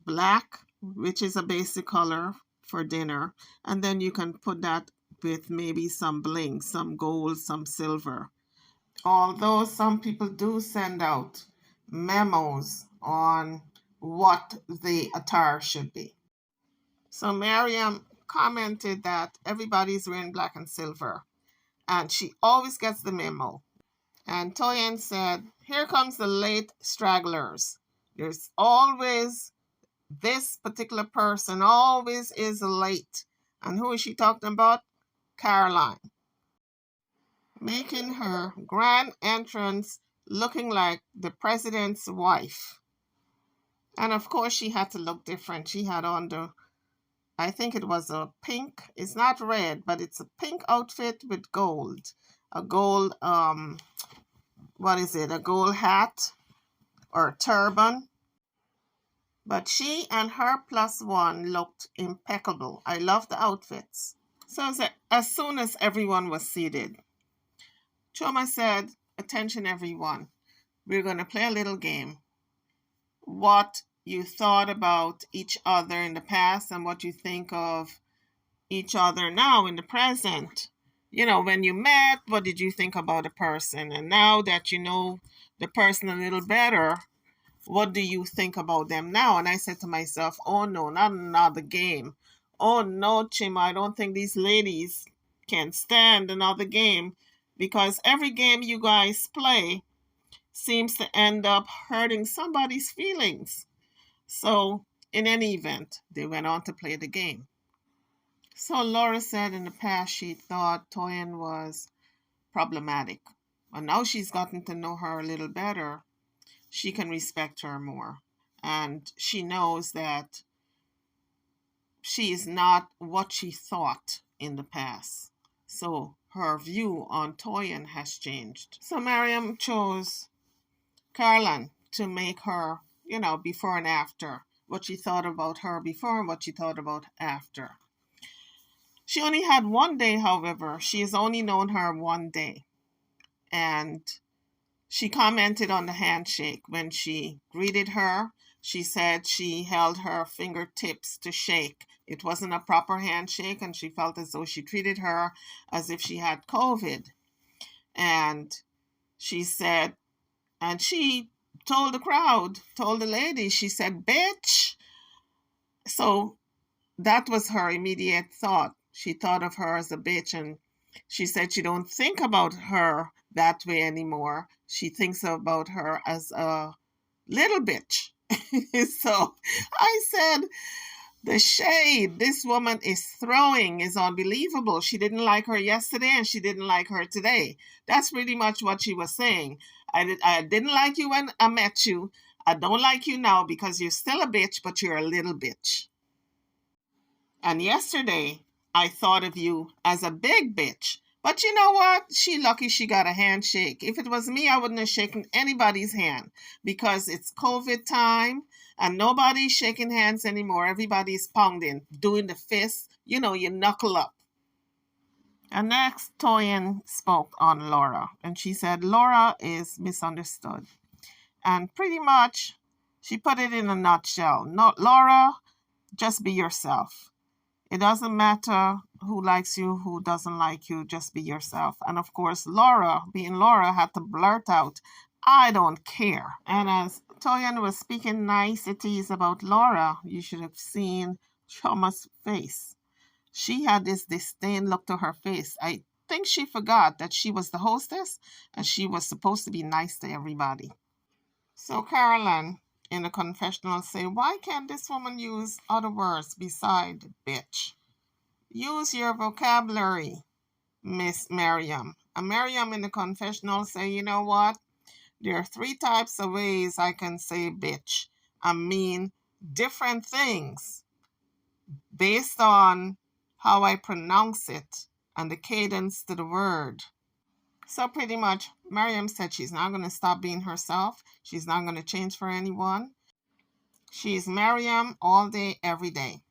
Black, which is a basic color for dinner, and then you can put that with maybe some bling, some gold, some silver. Although some people do send out memos on what the attire should be. So Miriam commented that everybody's wearing black and silver, and she always gets the memo. And Toyin said, here comes the late stragglers. There's always this particular person, always is late. And who is she talking about? Caroline. Making her grand entrance looking like the president's wife. And of course, she had to look different. She had on I think it was a pink, it's not red, but it's a pink outfit with gold. A gold, what is it? A gold hat or turban. But she and her plus one looked impeccable. I love the outfits. So as soon as everyone was seated, Choma said, attention everyone, we're going to play a little game. What you thought about each other in the past and what you think of each other now in the present. When you met, what did you think about a person? And now that you know the person a little better, what do you think about them now? And I said to myself, oh no, not another game. Oh no, Chima, I don't think these ladies can stand another game, because every game you guys play seems to end up hurting somebody's feelings. So in any event, they went on to play the game. So Laura said in the past she thought Toyin was problematic. But now she's gotten to know her a little better, she can respect her more. And she knows that she is not what she thought in the past. So her view on Toyin has changed. So Miriam chose Caroline to make her, before and after. What she thought about her before and what she thought about after. She only had one day, however. She has only known her one day. And she commented on the handshake. When she greeted her, she said she held her fingertips to shake. It wasn't a proper handshake, and she felt as though she treated her as if she had COVID. And she said, and she told the crowd, told the lady, she said, bitch. So that was her immediate thought. She thought of her as a bitch, and she said she don't think about her that way anymore. She thinks about her as a little bitch. So I said, the shade this woman is throwing is unbelievable. She didn't like her yesterday and she didn't like her today. That's pretty much what she was saying. I didn't like you when I met you. I don't like you now because you're still a bitch, but you're a little bitch. And yesterday, I thought of you as a big bitch. But you know what? She lucky she got a handshake. If it was me, I wouldn't have shaken anybody's hand, because it's COVID time and nobody's shaking hands anymore. Everybody's pounding, doing the fist. You knuckle up. And next, Toyin spoke on Laura, and she said Laura is misunderstood. And pretty much, she put it in a nutshell. No, Laura, just be yourself. It doesn't matter who likes you, who doesn't like you, just be yourself. And of course, Laura, being Laura, had to blurt out, I don't care. And as Toyin was speaking niceties about Laura, you should have seen Choma's face. She had this disdain look to her face. I think she forgot that she was the hostess and she was supposed to be nice to everybody. So Caroline in the confessional say, why can't this woman use other words beside bitch? Use your vocabulary, Miss Miriam. And Miriam in the confessional say, you know what? There are 3 types of ways I can say bitch. I mean different things based on how I pronounce it and the cadence to the word. So pretty much, Miriam said she's not going to stop being herself. She's not going to change for anyone. She's Miriam all day, every day.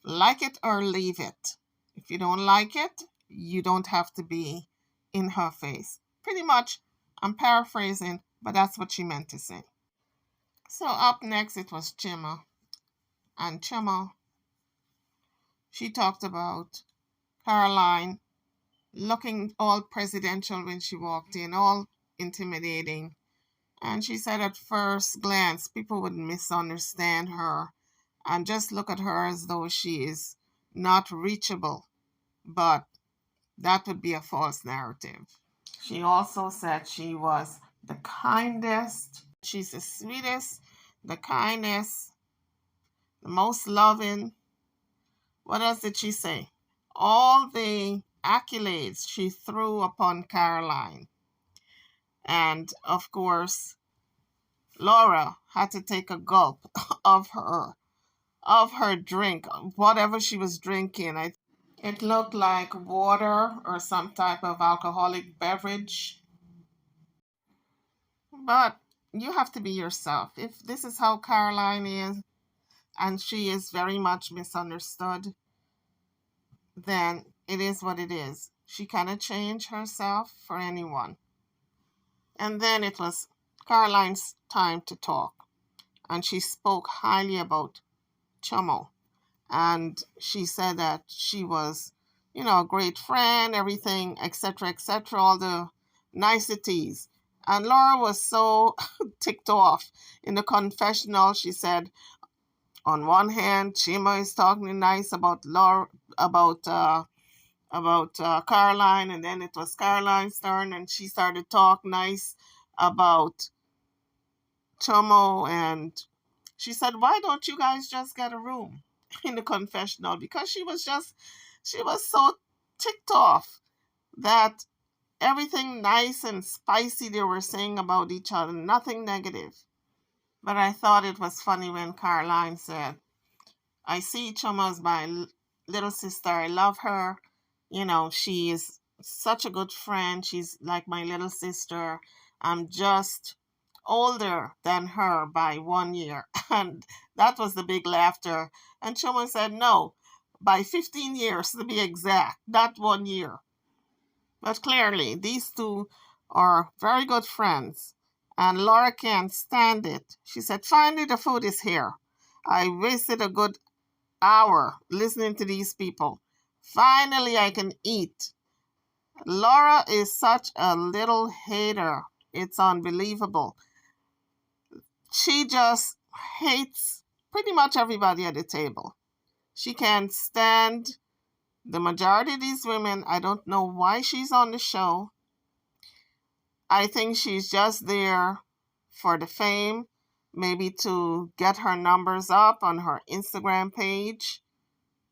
Like it or leave it. If you don't like it, you don't have to be in her face. Pretty much, I'm paraphrasing, but that's what she meant to say. So up next, it was Chima. And Chima, she talked about Caroline looking all presidential when she walked in, all intimidating. And she said at first glance, people would misunderstand her and just look at her as though she is not reachable. But that would be a false narrative. She also said she was the kindest, she's the sweetest, the kindest, the most loving. What else did she say? All the accolades she threw upon Caroline. And of course, Laura had to take a gulp of her drink, whatever she was drinking. It looked like water or some type of alcoholic beverage. But you have to be yourself. If this is how Caroline is, and she is very much misunderstood, then it is what it is. She cannot change herself for anyone. And then it was Caroline's time to talk. And she spoke highly about Chomo. And she said that she was, a great friend, everything, etc., all the niceties. And Laura was so ticked off. In the confessional, she said, on one hand, Chima is talking nice about Laura, about Caroline, and then it was Caroline's turn, and she started to talk nice about Chomo, and she said, why don't you guys just get a room in the confessional? Because she was so ticked off that everything nice and spicy they were saying about each other, nothing negative. But I thought it was funny when Caroline said, I see Choma as my little sister. I love her. She is such a good friend. She's like my little sister. I'm just older than her by 1 year. And that was the big laughter. And Choma said, no, by 15 years to be exact, not 1 year. But clearly, these two are very good friends. And Laura can't stand it. She said, finally, the food is here. I wasted a good hour listening to these people. Finally, I can eat. Laura is such a little hater. It's unbelievable. She just hates pretty much everybody at the table. She can't stand the majority of these women. I don't know why she's on the show. I think she's just there for the fame, maybe to get her numbers up on her Instagram page.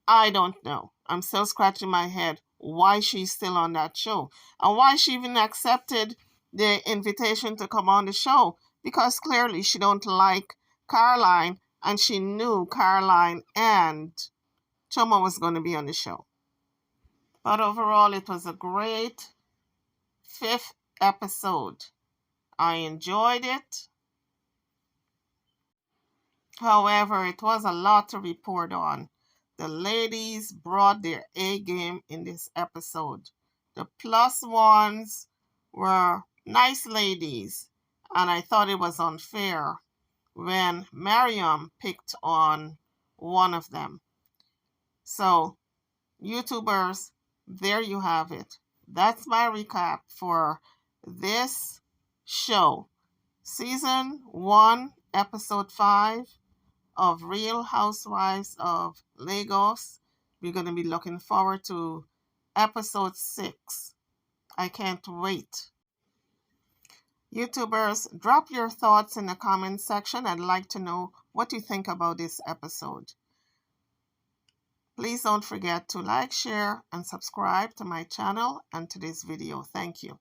I don't know. I'm still scratching my head why she's still on that show and why she even accepted the invitation to come on the show, because clearly she don't like Caroline and she knew Caroline and Choma was going to be on the show. But overall, it was a great 5th episode. I enjoyed it. However, it was a lot to report on. The ladies brought their A game in this episode. The plus ones were nice ladies, and I thought it was unfair when Miriam picked on one of them. So, YouTubers, there you have it. That's my recap for this show. Season 1, Episode 5 of Real Housewives of Lagos. We're going to be looking forward to Episode 6. I can't wait. YouTubers, drop your thoughts in the comment section. I'd like to know what you think about this episode. Please don't forget to like, share, and subscribe to my channel and to this video. Thank you.